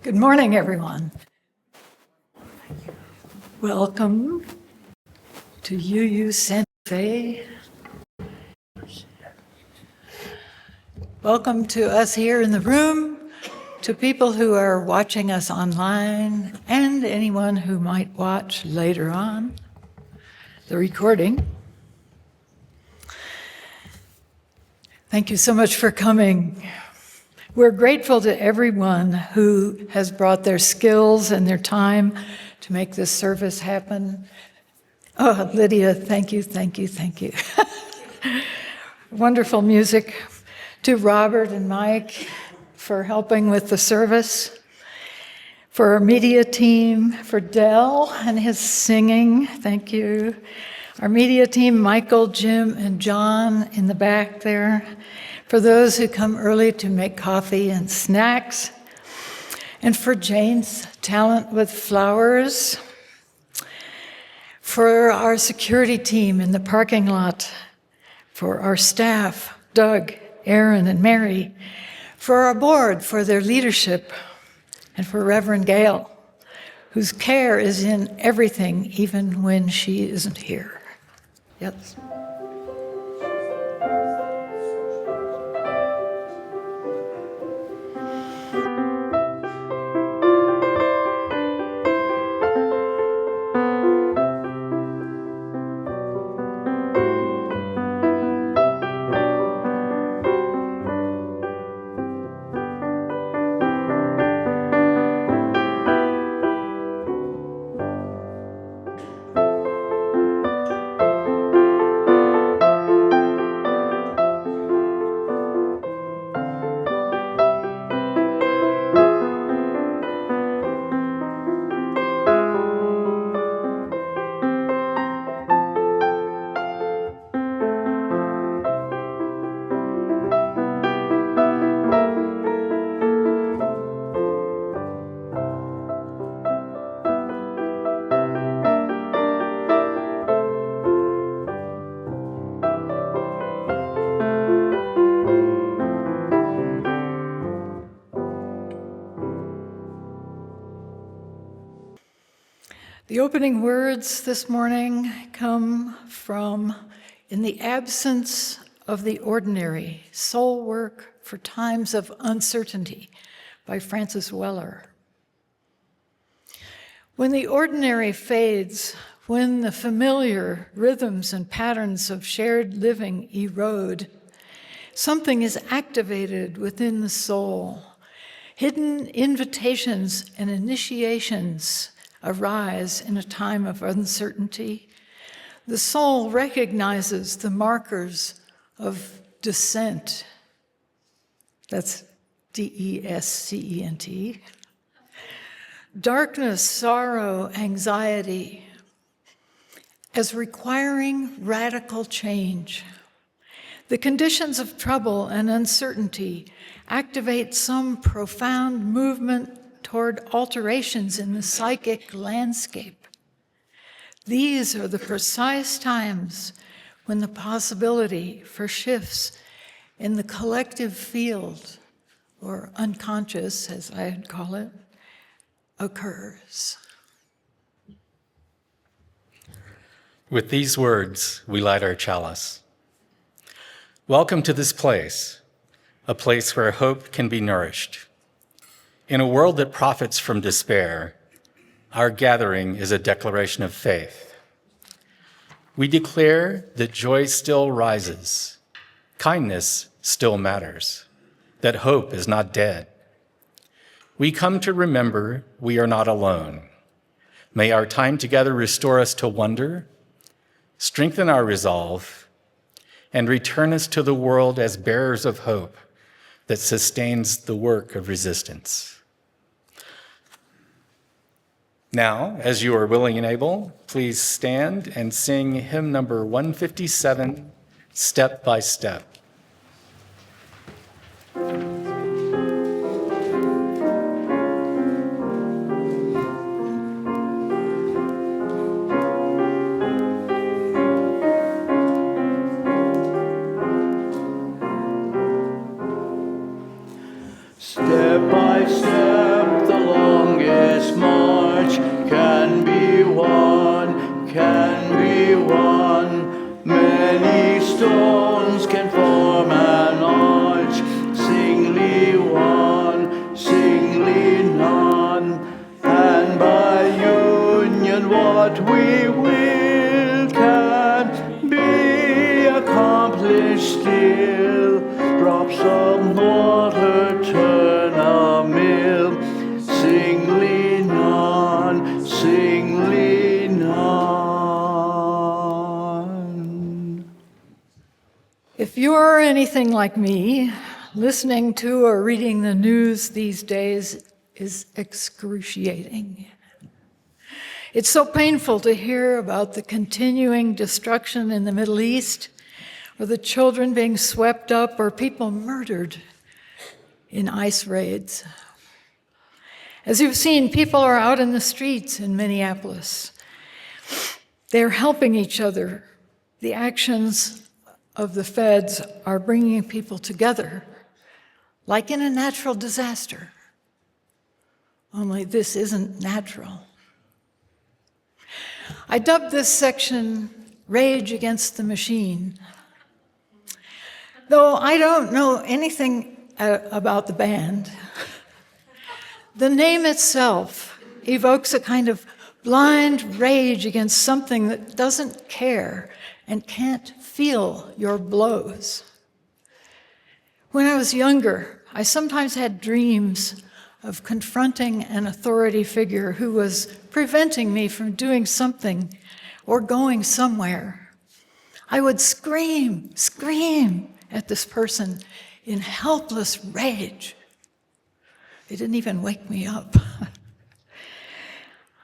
Good morning, everyone. Welcome to UU Santa Fe. Welcome to us here in the room, to people who are watching us online, and anyone who might watch later on the recording. Thank you so much for coming. We're grateful to everyone who has brought their skills and their time to make this service happen. Oh, Lydia, thank you. Wonderful music. To Robert and Mike for helping with the service. For our media team, for Dell and his singing, thank you. Our media team, Michael, Jim, and John in the back there. For those who come early to make coffee and snacks. And for Jane's talent with flowers. For our security team in the parking lot. For our staff, Doug, Aaron, and Mary. For our board, for their leadership. And for Reverend Gail, whose care is in everything, even when she isn't here. Yes. The opening words this morning come from "In the Absence of the Ordinary, Soul Work for Times of Uncertainty" by Francis Weller. When the ordinary fades, when the familiar rhythms and patterns of shared living erode, something is activated within the soul. Hidden invitations and initiations arise in a time of uncertainty. The soul recognizes the markers of descent. That's DESCENT. Darkness, sorrow, anxiety, as requiring radical change. The conditions of trouble and uncertainty activate some profound movement toward alterations in the psychic landscape. These are the precise times when the possibility for shifts in the collective field, or unconscious, as I'd call it, occurs. With these words, we light our chalice. Welcome to this place, a place where hope can be nourished. In a world that profits from despair, our gathering is a declaration of faith. We declare that joy still rises, kindness still matters, that hope is not dead. We come to remember we are not alone. May our time together restore us to wonder, strengthen our resolve, and return us to the world as bearers of hope that sustains the work of resistance. Now, as you are willing and able, please stand and sing hymn number 157, Step by Step. Step by step, the arch can be won, can be won. Many stones can form an arch, singly one, singly none. And by union what we will can be accomplished still. Drops of water turn a mill, singly none, singly none. If you're anything like me, listening to or reading the news these days is excruciating. It's so painful to hear about the continuing destruction in the Middle East, or the children being swept up, or people murdered in ICE raids. As you've seen, people are out in the streets in Minneapolis. They're helping each other. The actions of the feds are bringing people together, like in a natural disaster. Only this isn't natural. I dubbed this section Rage Against the Machine. Though I don't know anything about the band, the name itself evokes a kind of blind rage against something that doesn't care and can't feel your blows. When I was younger, I sometimes had dreams of confronting an authority figure who was preventing me from doing something or going somewhere. I would scream at this person in helpless rage. It didn't even wake me up.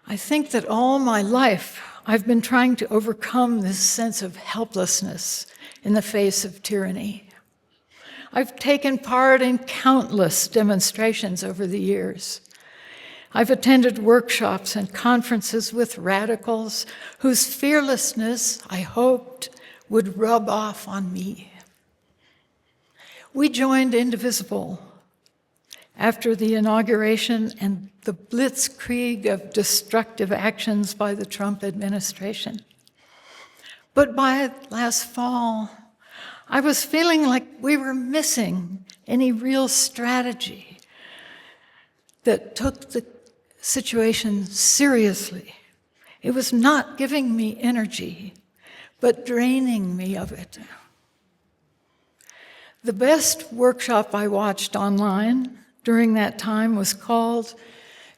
I think that all my life I've been trying to overcome this sense of helplessness in the face of tyranny. I've taken part in countless demonstrations over the years. I've attended workshops and conferences with radicals whose fearlessness, I hoped, would rub off on me. We joined Indivisible after the inauguration and the blitzkrieg of destructive actions by the Trump administration. But by last fall, I was feeling like we were missing any real strategy that took the situation seriously. It was not giving me energy, but draining me of it. The best workshop I watched online during that time was called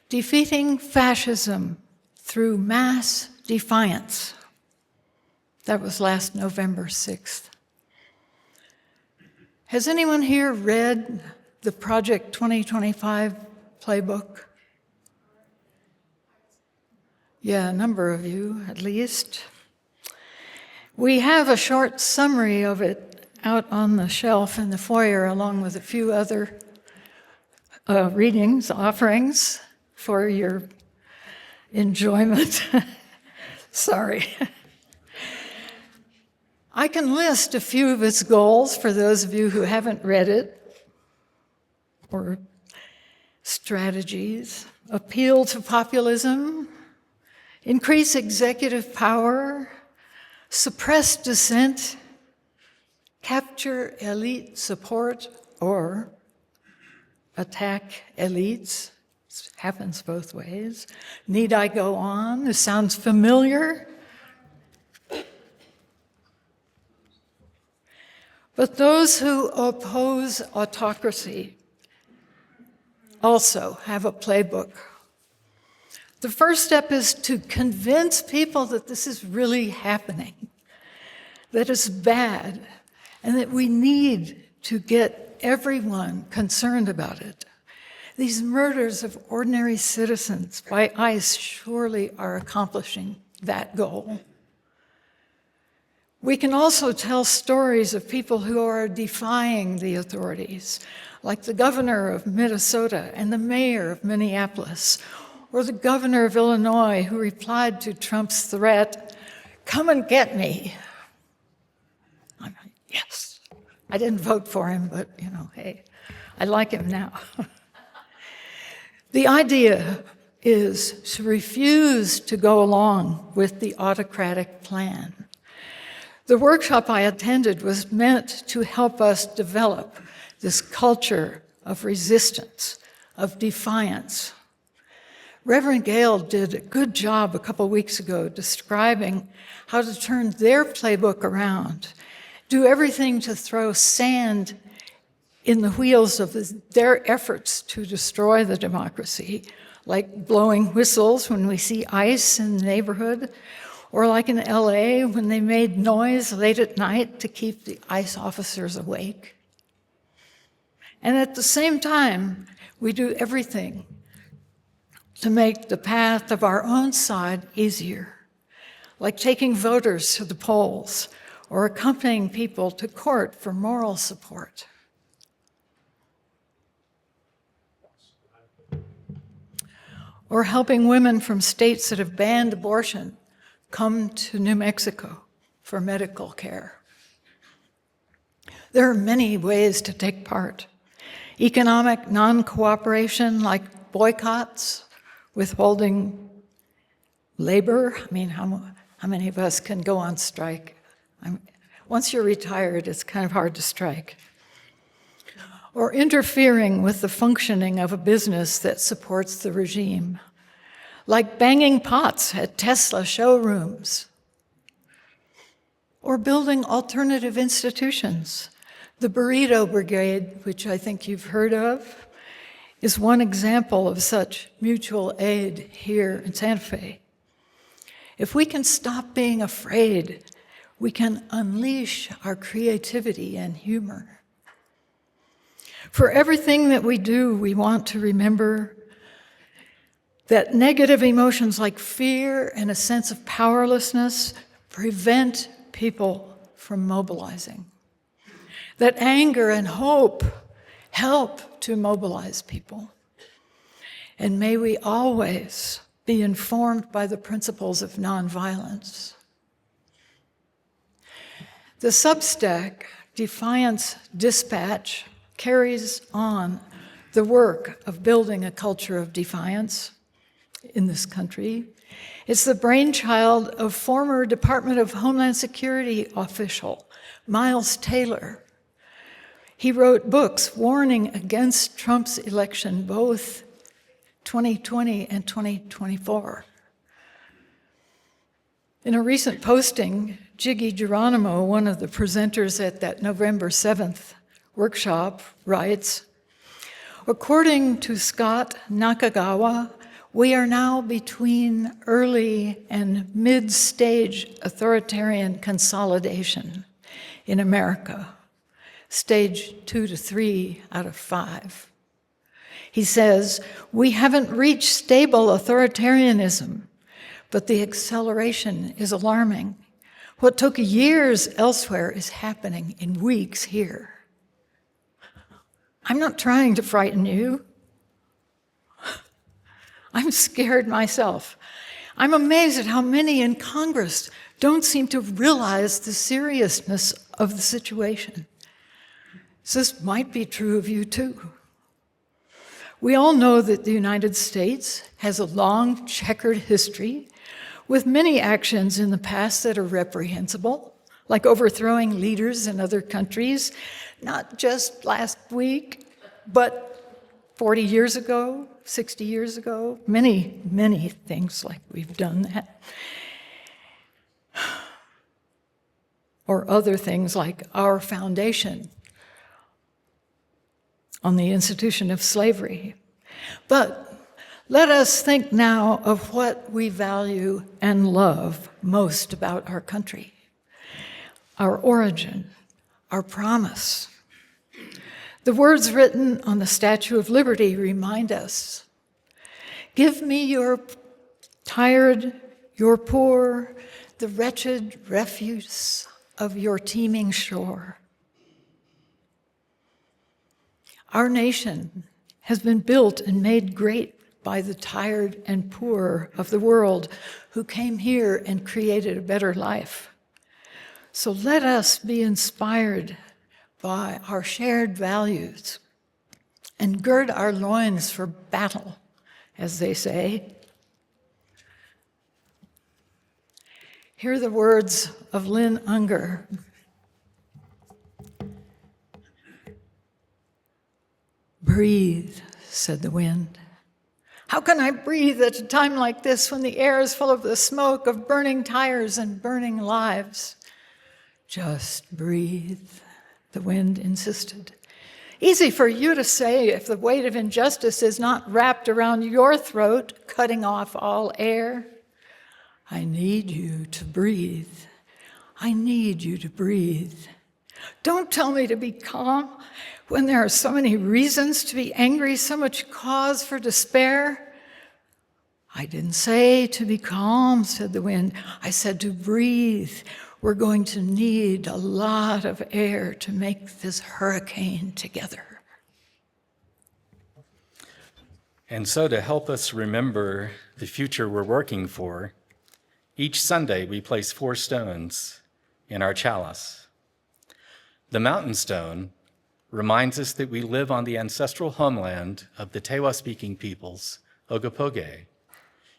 Defeating Fascism Through Mass Defiance. That was last November 6th. Has anyone here read the Project 2025 playbook? Yeah, a number of you, at least. We have a short summary of it out on the shelf in the foyer, along with a few other readings, offerings for your enjoyment. Sorry. I can list a few of its goals for those of you who haven't read it, or strategies: appeal to populism, increase executive power, suppress dissent, capture elite support, or attack elites. It happens both ways. Need I go on? This sounds familiar. But those who oppose autocracy also have a playbook. The first step is to convince people that this is really happening, that it's bad, and that we need to get everyone concerned about it. These murders of ordinary citizens by ICE surely are accomplishing that goal. We can also tell stories of people who are defying the authorities, like the governor of Minnesota and the mayor of Minneapolis, or the governor of Illinois who replied to Trump's threat, "Come and get me." I'm like, yes. I didn't vote for him, but hey, I like him now. The idea is to refuse to go along with the autocratic plan. The workshop I attended was meant to help us develop this culture of resistance, of defiance. Reverend Gale did a good job a couple weeks ago describing how to turn their playbook around, do everything to throw sand in the wheels of their efforts to destroy the democracy, like blowing whistles when we see ice in the neighborhood, or like in LA when they made noise late at night to keep the ICE officers awake. And at the same time, we do everything to make the path of our own side easier, like taking voters to the polls or accompanying people to court for moral support. Or helping women from states that have banned abortion come to New Mexico for medical care. There are many ways to take part. Economic non-cooperation, like boycotts, withholding labor. I mean, how many of us can go on strike? Once you're retired, it's kind of hard to strike. Or interfering with the functioning of a business that supports the regime, like banging pots at Tesla showrooms, or building alternative institutions. The Burrito Brigade, which I think you've heard of, is one example of such mutual aid here in Santa Fe. If we can stop being afraid, we can unleash our creativity and humor. For everything that we do, we want to remember that negative emotions like fear and a sense of powerlessness prevent people from mobilizing. That anger and hope help to mobilize people. And may we always be informed by the principles of nonviolence. The Substack, Defiance Dispatch, carries on the work of building a culture of defiance in this country. It's the brainchild of former Department of Homeland Security official Miles Taylor. He wrote books warning against Trump's election, both 2020 and 2024. In a recent posting, Jiggy Geronimo, one of the presenters at that November 7th workshop, writes, according to Scott Nakagawa, we are now between early and mid-stage authoritarian consolidation in America, stage 2 to 3 out of 5. He says, we haven't reached stable authoritarianism, but the acceleration is alarming. What took years elsewhere is happening in weeks here. I'm not trying to frighten you. I'm scared myself. I'm amazed at how many in Congress don't seem to realize the seriousness of the situation. So this might be true of you too. We all know that the United States has a long checkered history with many actions in the past that are reprehensible, like overthrowing leaders in other countries, not just last week, but 40 years ago, 60 years ago, many, many things like we've done that. Or other things like our foundation on the institution of slavery. But let us think now of what we value and love most about our country, our origin, our promise. The words written on the Statue of Liberty remind us, give me your tired, your poor, the wretched refuse of your teeming shore. Our nation has been built and made great by the tired and poor of the world who came here and created a better life. So let us be inspired by our shared values and gird our loins for battle as they say. Hear the words of Lynn Unger. "Breathe," said the wind. "How can I breathe at a time like this when the air is full of the smoke of burning tires and burning lives?" "Just breathe," the wind insisted. "Easy for you to say if the weight of injustice is not wrapped around your throat, cutting off all air. I need you to breathe. I need you to breathe. Don't tell me to be calm when there are so many reasons to be angry, so much cause for despair." "I didn't say to be calm," said the wind. "I said to breathe. We're going to need a lot of air to make this hurricane together." And so, to help us remember the future we're working for, each Sunday we place 4 stones in our chalice. The mountain stone reminds us that we live on the ancestral homeland of the Tewa-speaking peoples, Ogopoge,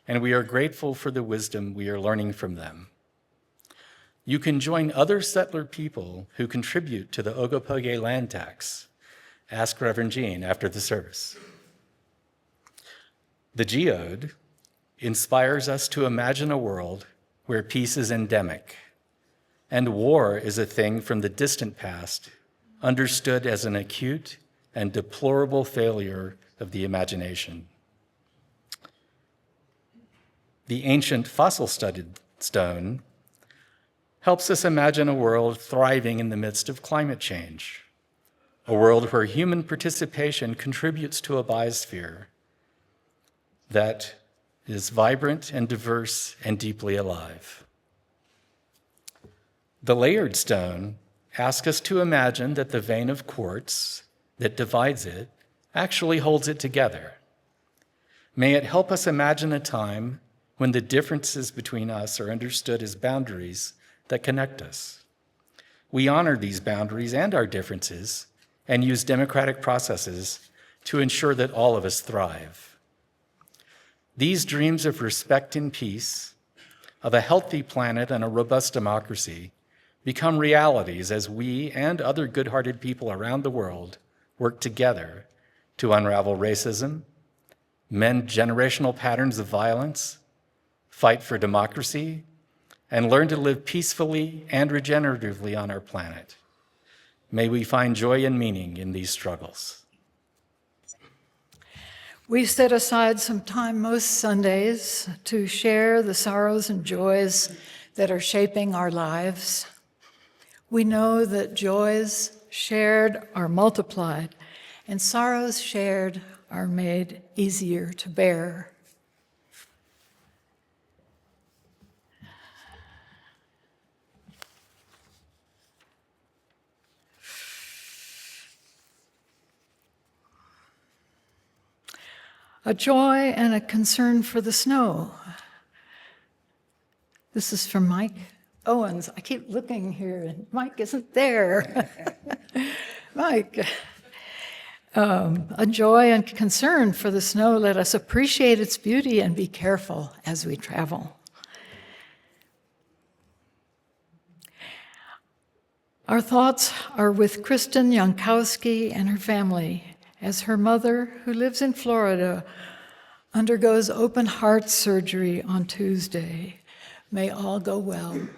and we are grateful for the wisdom we are learning from them. You can join other settler people who contribute to the Ogopoge land tax. Ask Reverend Jean after the service. The geode inspires us to imagine a world where peace is endemic and war is a thing from the distant past, understood as an acute and deplorable failure of the imagination. The ancient fossil-studded stone helps us imagine a world thriving in the midst of climate change, a world where human participation contributes to a biosphere that is vibrant and diverse and deeply alive. The layered stone asks us to imagine that the vein of quartz that divides it actually holds it together. May it help us imagine a time when the differences between us are understood as boundaries that connect us. We honor these boundaries and our differences and use democratic processes to ensure that all of us thrive. These dreams of respect and peace, of a healthy planet and a robust democracy, become realities as we and other good-hearted people around the world work together to unravel racism, mend generational patterns of violence, fight for democracy, and learn to live peacefully and regeneratively on our planet. May we find joy and meaning in these struggles. We set aside some time most Sundays to share the sorrows and joys that are shaping our lives. We know that joys shared are multiplied, and sorrows shared are made easier to bear. A joy and a concern for the snow. This is from Mike Owens. I keep looking here, and Mike isn't there. Mike, a joy and concern for the snow. Let us appreciate its beauty and be careful as we travel. Our thoughts are with Kristen Jankowski and her family as her mother, who lives in Florida, undergoes open heart surgery on Tuesday. May all go well.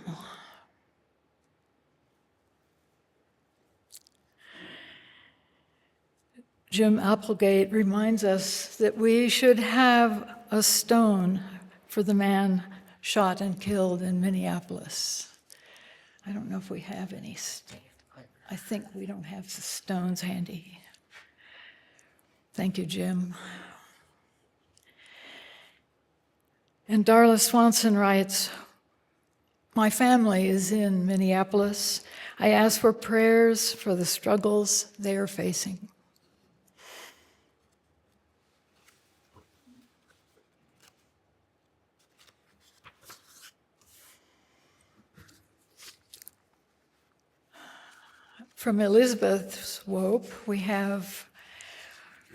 Jim Applegate reminds us that we should have a stone for the man shot and killed in Minneapolis. I don't know if we have any. I think we don't have the stones handy. Thank you, Jim. And Darla Swanson writes, "My family is in Minneapolis. I ask for prayers for the struggles they are facing." From Elizabeth Swope, we have,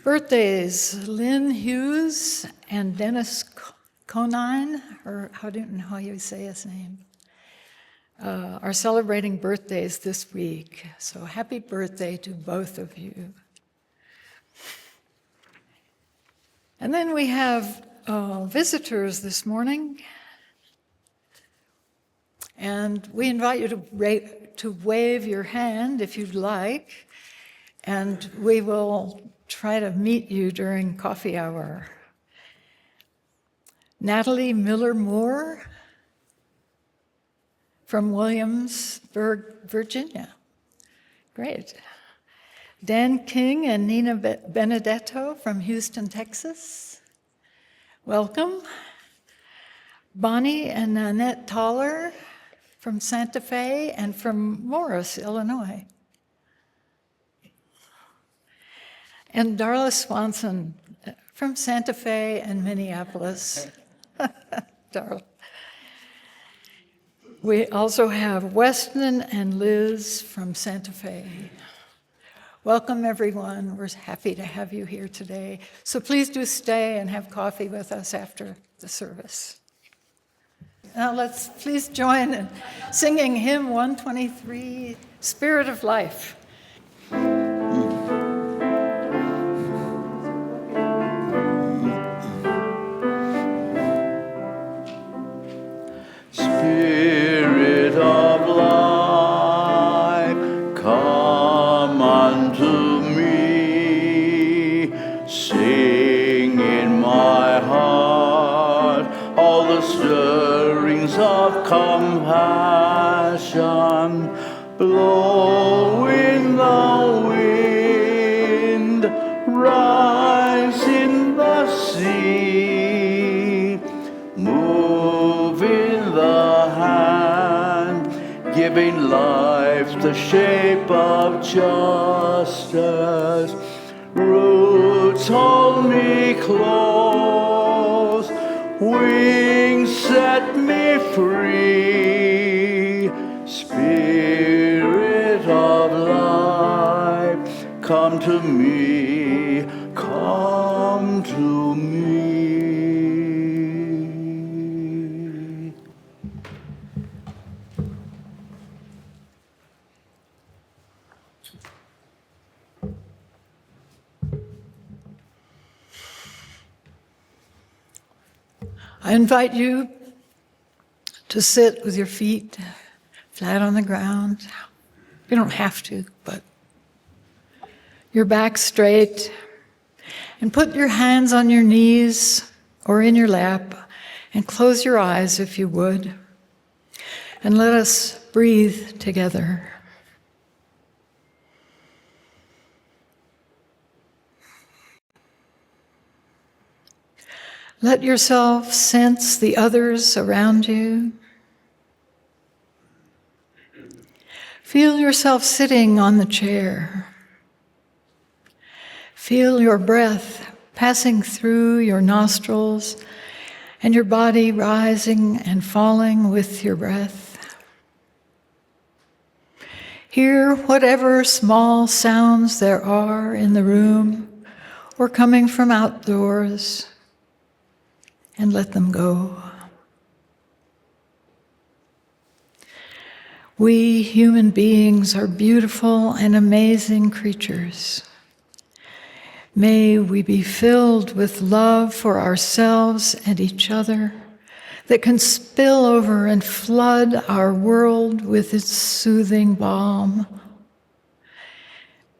Birthdays, Lynn Hughes and Dennis Conine, or I don't know how you say his name, are celebrating birthdays this week. So happy birthday to both of you. And then we have visitors this morning. And we invite you to wave your hand if you'd like, and we will try to meet you during coffee hour. Natalie Miller-Moore from Williamsburg, Virginia. Great. Dan King and Nina Benedetto from Houston, Texas. Welcome. Bonnie and Nanette Toller from Santa Fe and from Morris, Illinois. And Darla Swanson from Santa Fe and Minneapolis. Darla. We also have Weston and Liz from Santa Fe. Welcome, everyone. We're happy to have you here today. So please do stay and have coffee with us after the service. Now let's please join in singing hymn 123, Spirit of Life. Spirit of life, come unto me. Sing in my heart all the stirrings of compassion. Blow in the wind, rise in the sea, move in the hand, giving life the shape of justice. Roots hold me close, wings set me free. Spirit of life, come to me, come to me. I invite you to sit with your feet flat on the ground. You don't have to, but your back straight. And put your hands on your knees or in your lap and close your eyes if you would. And let us breathe together. Let yourself sense the others around you. Feel yourself sitting on the chair. Feel your breath passing through your nostrils and your body rising and falling with your breath. Hear whatever small sounds there are in the room or coming from outdoors, and let them go. We human beings are beautiful and amazing creatures. May we be filled with love for ourselves and each other that can spill over and flood our world with its soothing balm.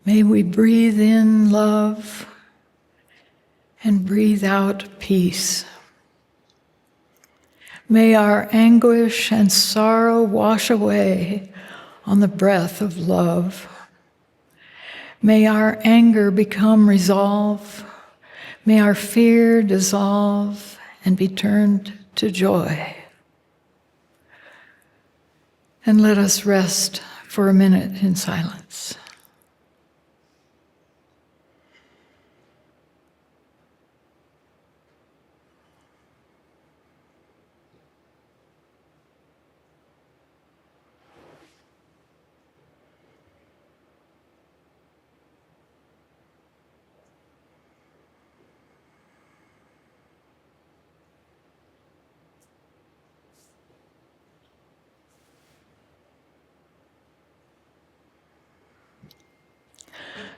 May we breathe in love and breathe out peace. May our anguish and sorrow wash away on the breath of love. May our anger become resolve. May our fear dissolve and be turned to joy. And let us rest for a minute in silence.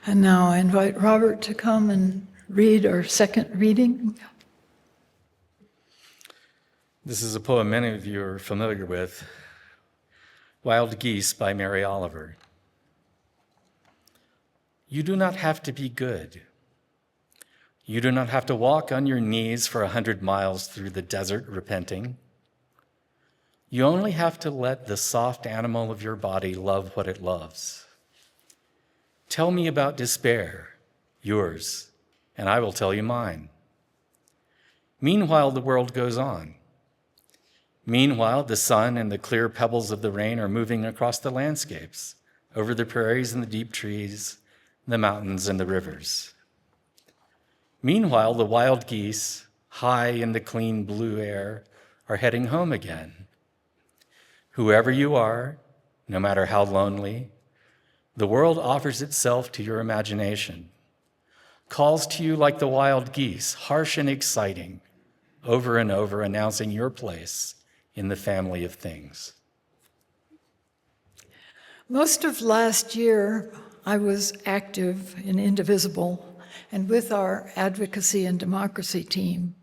And now I invite Robert to come and read our second reading. This is a poem many of you are familiar with, Wild Geese by Mary Oliver. You do not have to be good. You do not have to walk on your knees for 100 miles through the desert repenting. You only have to let the soft animal of your body love what it loves. Tell me about despair, yours, and I will tell you mine. Meanwhile, the world goes on. Meanwhile, the sun and the clear pebbles of the rain are moving across the landscapes, over the prairies and the deep trees, the mountains and the rivers. Meanwhile, the wild geese, high in the clean blue air, are heading home again. Whoever you are, no matter how lonely, the world offers itself to your imagination, calls to you like the wild geese, harsh and exciting, over and over announcing your place in the family of things. Most of last year, I was active in Indivisible and with our advocacy and democracy team.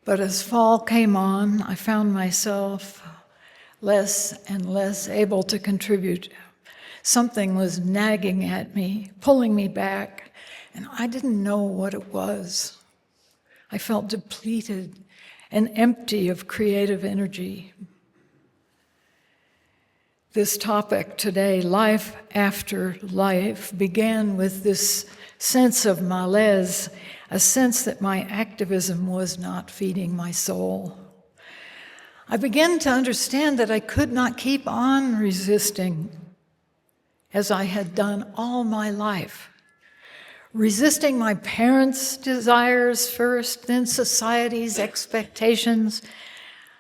But as fall came on, I found myself less and less able to contribute. Something was nagging at me, pulling me back, and I didn't know what it was. I felt depleted and empty of creative energy. This topic today, life after life, began with this sense of malaise, a sense that my activism was not feeding my soul. I began to understand that I could not keep on resisting as I had done all my life. Resisting my parents' desires first, then society's expectations,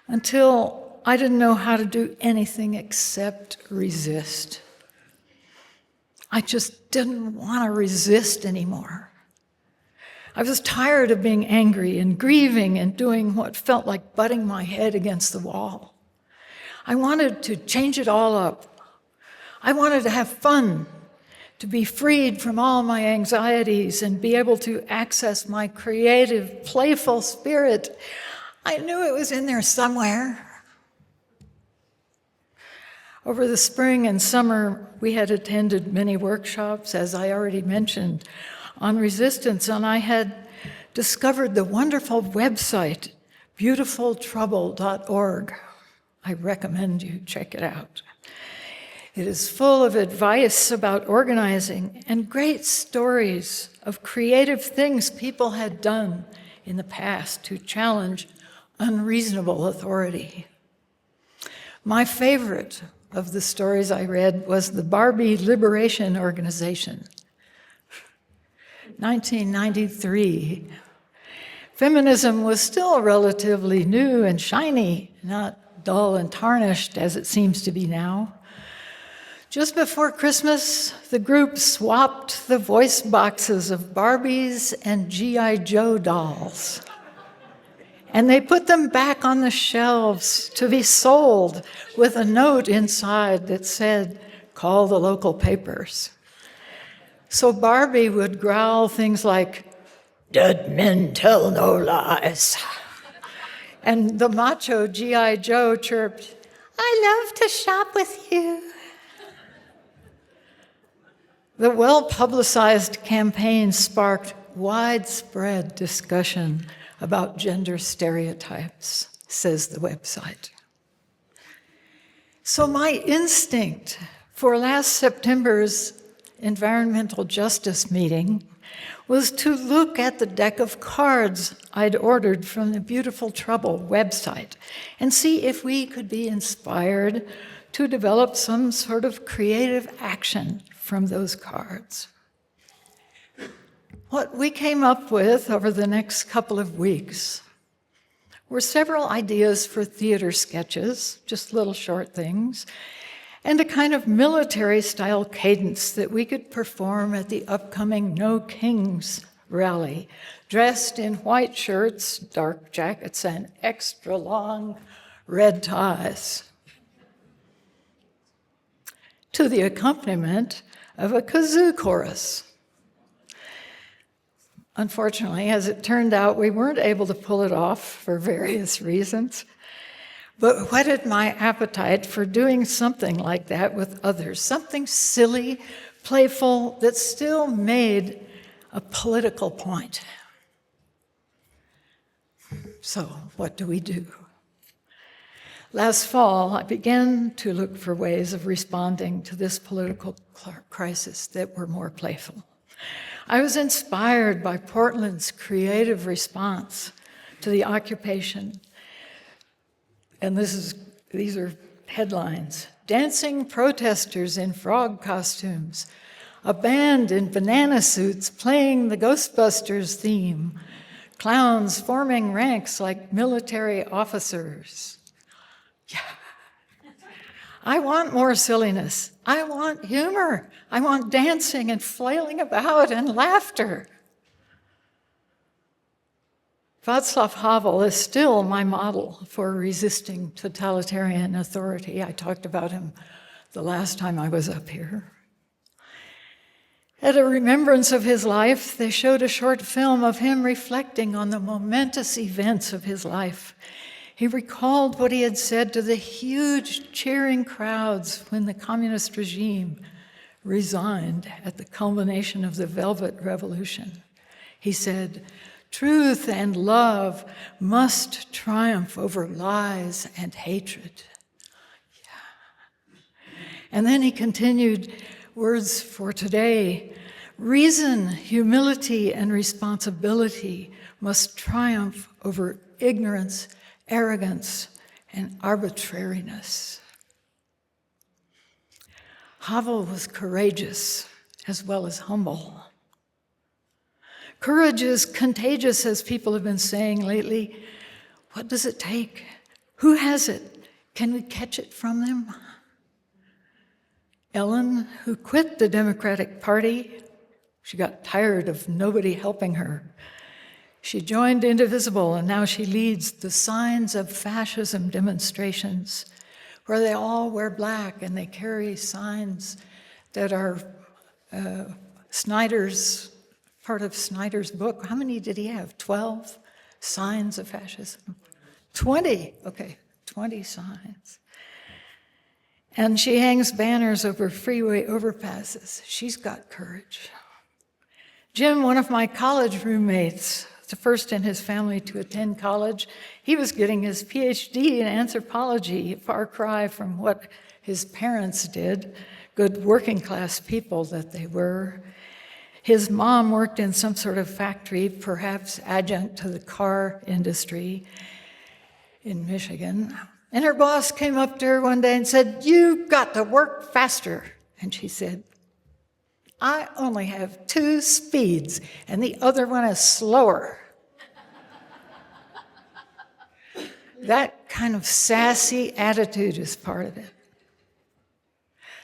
until I didn't know how to do anything except resist. I just didn't want to resist anymore. I was tired of being angry and grieving and doing what felt like butting my head against the wall. I wanted to change it all up. I wanted to have fun, to be freed from all my anxieties and be able to access my creative, playful spirit. I knew it was in there somewhere. Over the spring and summer, we had attended many workshops, as I already mentioned, on resistance, and I had discovered the wonderful website, beautifultrouble.org. I recommend you check it out. It is full of advice about organizing and great stories of creative things people had done in the past to challenge unreasonable authority. My favorite of the stories I read was the Barbie Liberation Organization, 1993. Feminism was still relatively new and shiny, not dull and tarnished as it seems to be now. Just before Christmas, the group swapped the voice boxes of Barbies and G.I. Joe dolls. And they put them back on the shelves to be sold with a note inside that said, "Call the local papers." So Barbie would growl things like, "Dead men tell no lies." And the macho G.I. Joe chirped, "I love to shop with you." The well-publicized campaign sparked widespread discussion about gender stereotypes, says the website. So my instinct for last September's environmental justice meeting was to look at the deck of cards I'd ordered from the Beautiful Trouble website and see if we could be inspired to develop some sort of creative action from those cards. What we came up with over the next couple of weeks were several ideas for theater sketches, just little short things, and a kind of military-style cadence that we could perform at the upcoming No Kings rally, dressed in white shirts, dark jackets, and extra long red ties. To the accompaniment of a kazoo chorus. Unfortunately, as it turned out, we weren't able to pull it off for various reasons, but whetted my appetite for doing something like that with others, something silly, playful, that still made a political point. So, what do we do? Last fall, I began to look for ways of responding to this political crisis that were more playful. I was inspired by Portland's creative response to the occupation. And these are headlines. Dancing protesters in frog costumes, a band in banana suits playing the Ghostbusters theme, clowns forming ranks like military officers. Yeah. I want more silliness. I want humor. I want dancing and flailing about and laughter. Václav Havel is still my model for resisting totalitarian authority. I talked about him the last time I was up here. At a remembrance of his life, they showed a short film of him reflecting on the momentous events of his life. He recalled what he had said to the huge cheering crowds when the communist regime resigned at the culmination of the Velvet Revolution. He said, "Truth and love must triumph over lies and hatred." Yeah. And then he continued, words for today, "Reason, humility, and responsibility must triumph over ignorance, arrogance, and arbitrariness." Havel was courageous as well as humble. Courage is contagious, as people have been saying lately. What does it take? Who has it? Can we catch it from them? Ellen, who quit the Democratic Party, she got tired of nobody helping her. She joined Indivisible, and now she leads the Signs of Fascism demonstrations, where they all wear black and they carry signs that are part of Snyder's book. How many did he have? 12 signs of fascism? 20, okay, 20 signs. And she hangs banners over freeway overpasses. She's got courage. Jim, one of my college roommates, the first in his family to attend college, he was getting his PhD in anthropology, a far cry from what his parents did, good working class people that they were. His mom worked in some sort of factory, perhaps adjunct to the car industry in Michigan. And her boss came up to her one day and said, "You've got to work faster." And she said, "I only have 2 speeds, and the other one is slower." That kind of sassy attitude is part of it.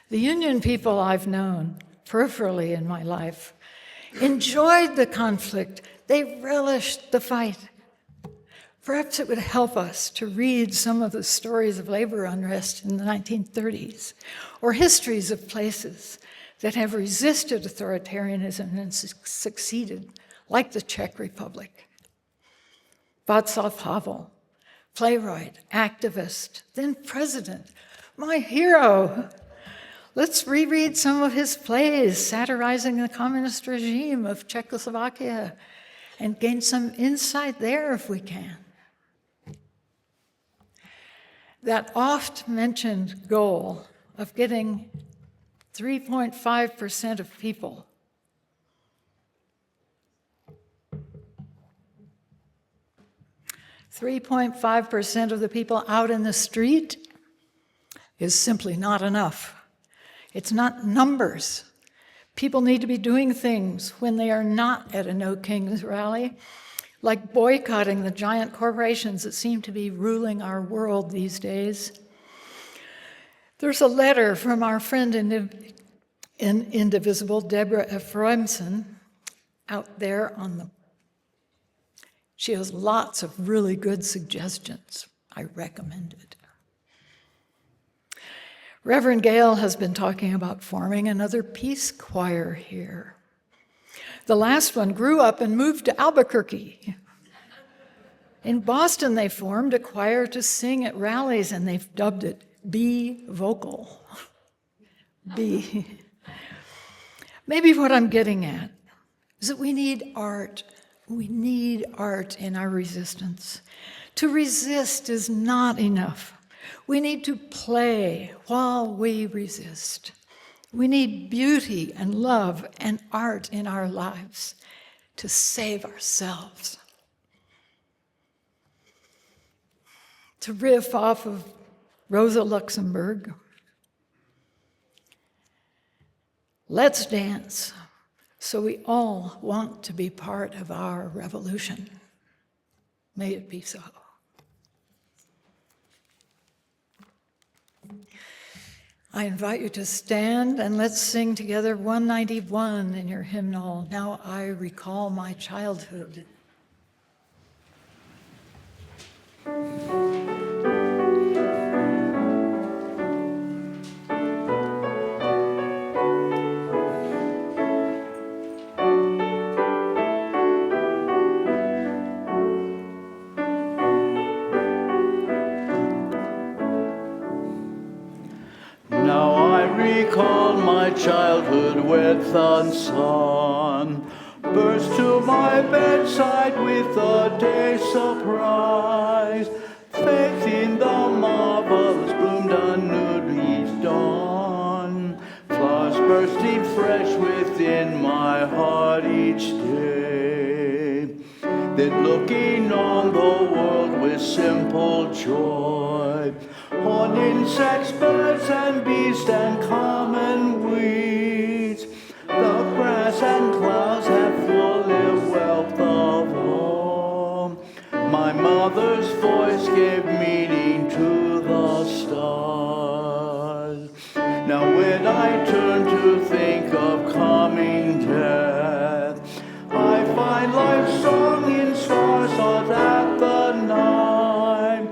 The union people I've known peripherally in my life enjoyed the conflict. They relished the fight. Perhaps it would help us to read some of the stories of labor unrest in the 1930s, or histories of places that have resisted authoritarianism and succeeded, like the Czech Republic. Václav Havel, playwright, activist, then president, my hero. Let's reread some of his plays satirizing the communist regime of Czechoslovakia and gain some insight there if we can. That oft-mentioned goal of getting 3.5% of people of the people out in the street is simply not enough. It's not numbers. People need to be doing things when they are not at a No Kings rally, like boycotting the giant corporations that seem to be ruling our world these days. There's a letter from our friend in Indivisible, Deborah Ephraimson, out there on the... She has lots of really good suggestions. I recommend it. Reverend Gale has been talking about forming another peace choir here. The last one grew up and moved to Albuquerque. In Boston, they formed a choir to sing at rallies, and they've dubbed it Be Vocal. Be. Maybe what I'm getting at is that we need art. We need art in our resistance. To resist is not enough. We need to play while we resist. We need beauty and love and art in our lives to save ourselves. To riff off of Rosa Luxemburg, let's dance so we all want to be part of our revolution. May it be so. I invite you to stand and let's sing together 191 in your hymnal, Now I Recall My Childhood. Recall my childhood with the sun, burst to my bedside with a day's surprise. Faith in the marvelous bloomed anew each dawn, flowers bursting fresh within my heart each day. Then looking on the world with simple joy, on insects, birds, and beasts, and common weeds, the grass and clouds have full wealth of all. My mother's voice gave meaning to the stars. Now when I turn to think of coming death, I find life's song in stars all at the night.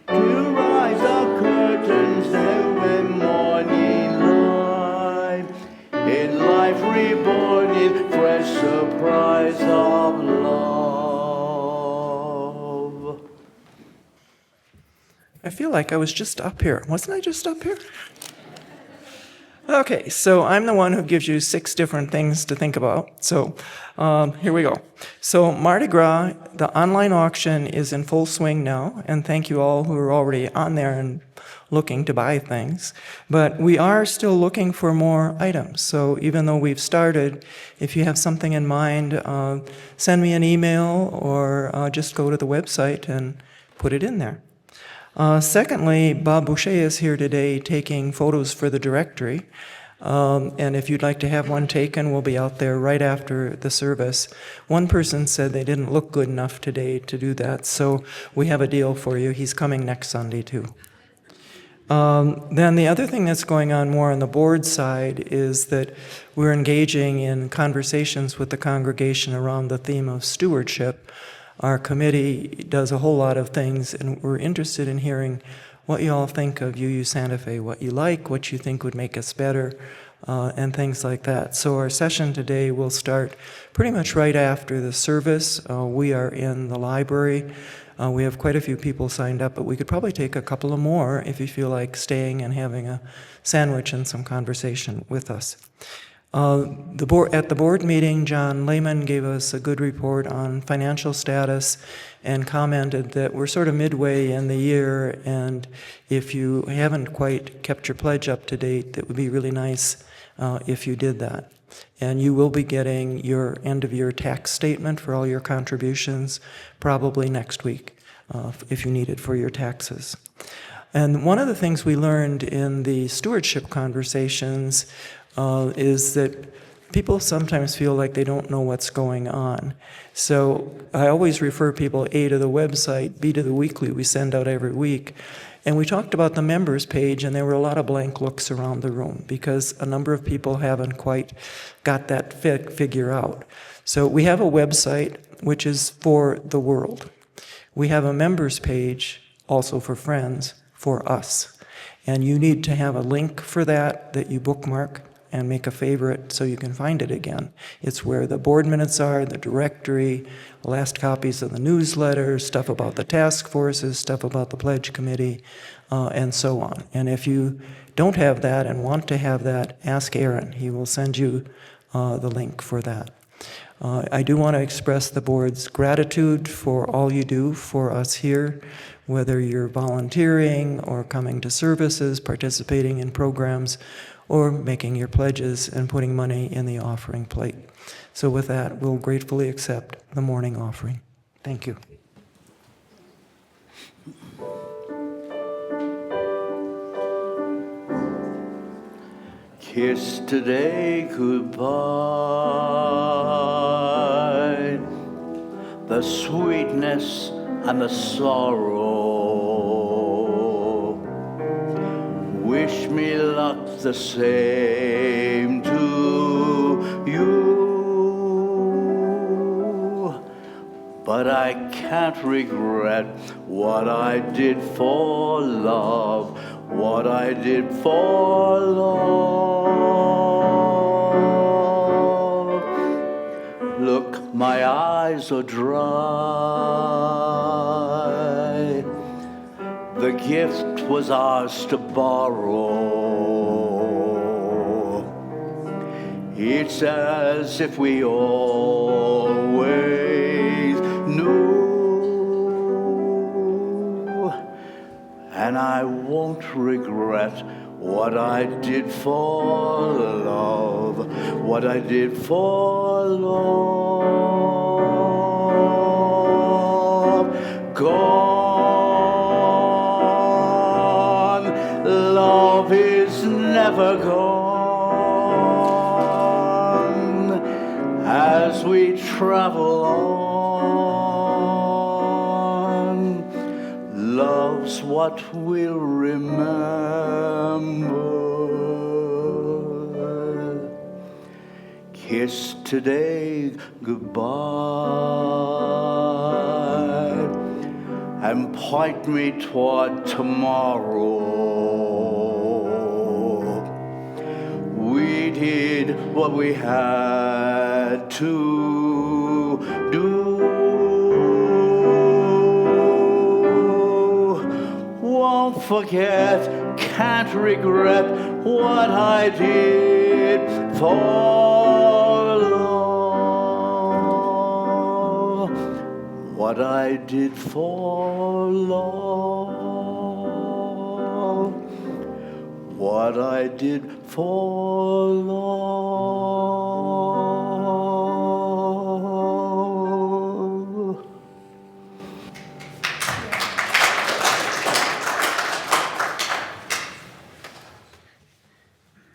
To rise the curtains now when morning light, in life reborn in fresh surprise of love. I feel like I was just up here. Wasn't I just up here? Okay, so I'm the one who gives you 6 different things to think about. So here we go. So Mardi Gras, the online auction is in full swing now, and thank you all who are already on there and looking to buy things. But we are still looking for more items. So even though we've started, if you have something in mind, send me an email or just go to the website and put it in there. Secondly, Bob Boucher is here today taking photos for the directory. And if you'd like to have one taken, we'll be out there right after the service. One person said they didn't look good enough today to do that, so we have a deal for you. He's coming next Sunday, too. Then the other thing that's going on more on the board side is that we're engaging in conversations with the congregation around the theme of stewardship. Our committee does a whole lot of things, and we're interested in hearing what you all think of UU Santa Fe, what you like, what you think would make us better, and things like that. So our session today will start pretty much right after the service. We are in the library. We have quite a few people signed up, but we could probably take a couple of more if you feel like staying and having a sandwich and some conversation with us. At the board meeting, John Lehman gave us a good report on financial status and commented that we're sort of midway in the year, and if you haven't quite kept your pledge up to date, it would be really nice if you did that. And you will be getting your end-of-year tax statement for all your contributions probably next week if you need it for your taxes. And one of the things we learned in the stewardship conversations is that people sometimes feel like they don't know what's going on. So I always refer people, A, to the website, B, to the weekly we send out every week. And we talked about the members page, and there were a lot of blank looks around the room because a number of people haven't quite got that figure out. So we have a website which is for the world. We have a members page, also for friends, for us. And you need to have a link for that you bookmark and make a favorite so you can find it again. It's where the board minutes are, the directory, last copies of the newsletter, stuff about the task forces, stuff about the pledge committee, and so on. And if you don't have that and want to have that, ask Aaron. He will send you the link for that. I do want to express the board's gratitude for all you do for us here, whether you're volunteering or coming to services, participating in programs, or making your pledges and putting money in the offering plate. So with that, we'll gratefully accept the morning offering. Thank you. Kiss today goodbye, the sweetness and the sorrow. Wish me luck the same to you, but I can't regret what I did for love, what I did for love. Look, my eyes are dry. The gift was ours to borrow. It's as if we always knew. And I won't regret what I did for love, what I did for love. Gone, love is never gone. As we travel on, love's what we'll remember. Kiss today goodbye and point me toward tomorrow. We did what we had to do. Won't forget, can't regret what I did for love, what I did for love, what I did for love.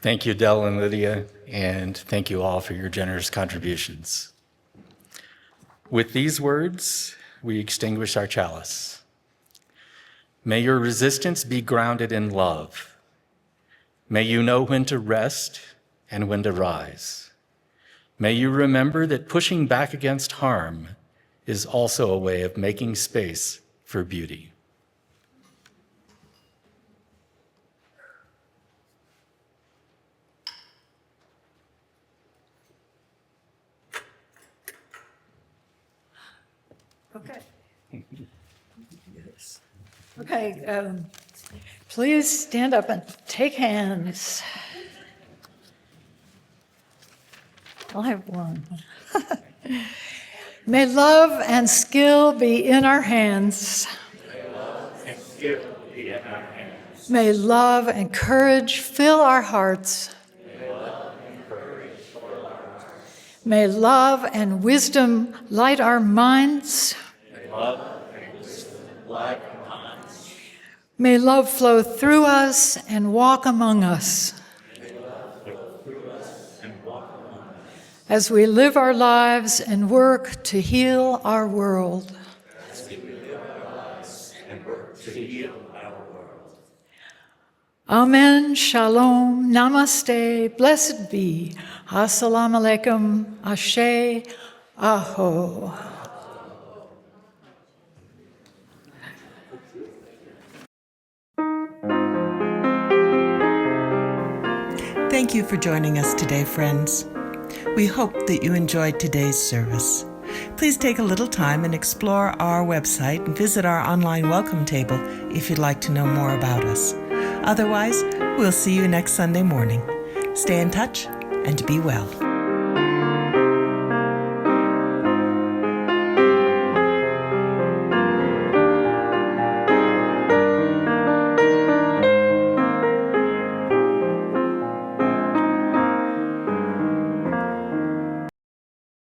Thank you, Del and Lydia, and thank you all for your generous contributions. With these words, we extinguish our chalice. May your resistance be grounded in love. May you know when to rest and when to rise. May you remember that pushing back against harm is also a way of making space for beauty. Okay. Okay, please stand up and take hands. I'll have one. May love and skill be in our hands. May love and courage fill our hearts. May love and wisdom light our minds. May love flow through us and walk among us. As we live our lives and work to heal our world. Amen, shalom, namaste, blessed be. Assalamu alaikum, ashe, aho. Thank you for joining us today, friends. We hope that you enjoyed today's service. Please take a little time and explore our website and visit our online welcome table if you'd like to know more about us. Otherwise, we'll see you next Sunday morning. Stay in touch and be well.